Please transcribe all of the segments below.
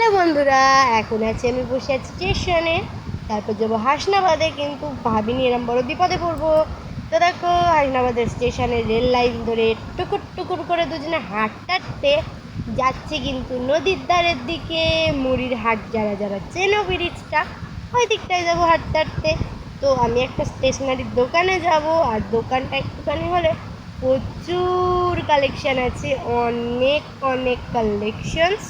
Hello বন্ধুরা, এখন আছি আমি বসে আছি স্টেশনে। তারপর যাবো হাসনাবাদে, কিন্তু ভাবিনি এরম বড় বিপদে পড়বো। তো দেখো, হাসনাবাদের স্টেশনে রেল লাইন ধরে টুকুর টুকুর করে দুজনে হাঁটতে যাচ্ছে কিন্তু নদীর ধারের দিকে। মুড়ির হাট, যারা যারা চেনো ব্রিজটা, ওই দিকটায় যাবো হাঁটতে হাঁটতে। তো আমি একটা স্টেশনারির দোকানে যাব, আর দোকানটা একটুখানি হলে প্রচুর কালেকশান আছে, অনেক অনেক কালেকশনস।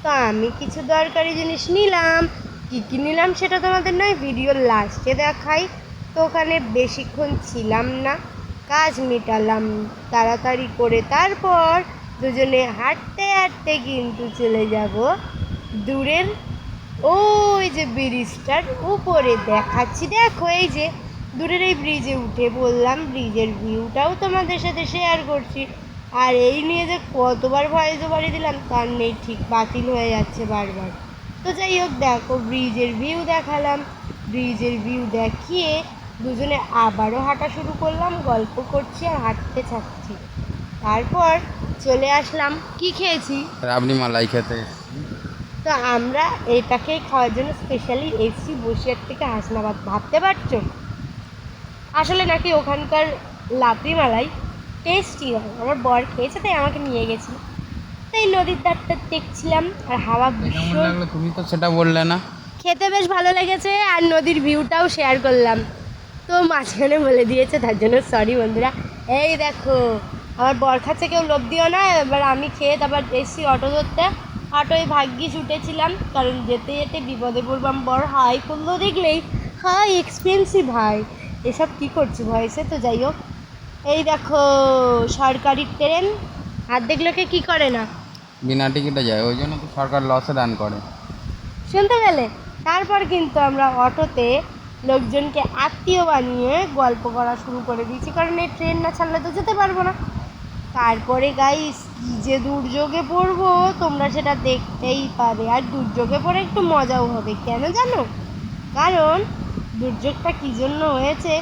তো আমি কিছু দরকারি জিনিস নিলাম। কী কী নিলাম সেটা তোমাদের নয় ভিডিওর লাস্টে দেখাই। তো ওখানে বেশিক্ষণ ছিলাম না, কাজ মেটালাম তাড়াতাড়ি করে। তারপর দুজনে হাঁটতে হাঁটতে কিন্তু চলে যাব দূরের ওই যে ব্রিজটার উপরে। দেখাচ্ছি, দেখো এই যে দূরের এই ব্রিজে উঠে বললাম, ব্রিজের ভিউটাও তোমাদের সাথে শেয়ার করছি। আর এই নিয়ে যে কতবার ভয়েস ওভারে দিলাম তার নেই ঠিক, বাতিল হয়ে যাচ্ছে বারবার। তো যাই হোক, দেখো ব্রিজের ভিউ দেখালাম। ব্রিজের ভিউ দেখিয়ে দুজনে আবারও হাঁটা শুরু করলাম, গল্প করছি আর হাঁটতে থাকছি। তারপর চলে আসলাম, কি খেয়েছি? রাবড়ি মালাই খেতে। তো আমরা এটাকেই খাওয়ার জন্য স্পেশালি এসছি বসিরহাট থেকে হাসনাবাদ, ভাবতে পারছো? আসলে নাকি ওখানকার লাপড়ি মালাই টেস্টি হয়, আমার বর খেয়েছে তাই আমাকে নিয়ে গেছিল। তাই নদীর ধারটা দেখছিলাম আর হাওয়া কেমন ভীষণ। লাগলো তুমি তো সেটা বললে না। খেতে বেশ ভালো লেগেছে, আর নদীর ভিউটাও শেয়ার করলাম। তো মাঝখানে বলে দিয়েছে, তার জন্য সরি বন্ধুরা। এই দেখো, আমার বর খাচ্ছে, কেউ লোভ দিও না। এবার আমি খেয়ে তারপর এসছি অটো ধরতে। অটোয় ভাগ্যিস উঠেছিলাম, কারণ যেতে যেতে বিপদে পড়বাম। বড় হাই করলো দেখলেই, হাই এক্সপেন্সিভ হাই, এসব কী করছি ভয়েসে। তো যাই হোক, এই দেখো সরকারি ট্রেন, অর্ধেক লোকে কী করে না, বিনা টিকিটে যায়, ওই জন্য তো সরকার লসে দান করে। শুনতে পেলে? তারপর কিন্তু আমরা অটোতে লোকজনকে আত্মীয় বানিয়ে গল্প করা শুরু করে দিয়েছি, কারণ এই ট্রেন না ছাড়লে তো যেতে পারবো না। তারপরে গাইস, কী যে দুর্যোগে পড়বো তোমরা সেটা দেখতেই পাবে। আর দুর্যোগে পড়ে একটু মজাও হবে, কেন জানো? কারণ দুর্যোগটা কী জন্য হয়েছে,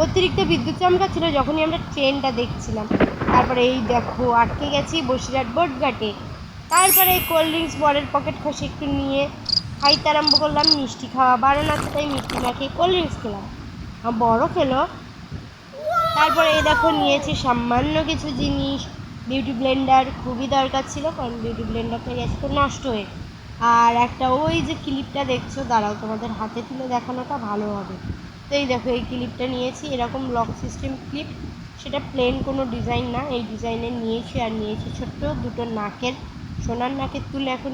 অতিরিক্ত বিদ্যুৎ চমকাচ্ছিল যখনই আমরা ট্রেনটা দেখছিলাম। তারপরে এই দেখো আটকে গেছি বসিরহাট বোটঘাটে। তারপরে কোল্ড ড্রিঙ্কস বরের পকেট খসে একটু নিয়ে খাইতে আরম্ভ করলাম। মিষ্টি খাওয়া বারণ আছে, তাই মিষ্টি না খেয়ে কোল্ড ড্রিঙ্কস খেলাম, বড়ও খেলো। তারপরে এই দেখো নিয়েছি সামান্য কিছু জিনিস। বিউটি ব্লেন্ডার খুবই দরকার ছিল, কারণ বিউটি ব্লেন্ডারটা গেছে তো নষ্ট হয়ে। আর একটা ওই যে ক্লিপটা দেখছো, দাঁড়াও তোমাদের হাতে তুলে দেখানোটা ভালো হবে। তো এই দেখো এই ক্লিপটা নিয়েছি, এরকম লক সিস্টেম ক্লিপ, সেটা প্লেন কোনো ডিজাইন না, এই ডিজাইনের নিয়েছি। আর নিয়েছি ছোট্ট দুটো নাকের, সোনার নাকের তুলে এখন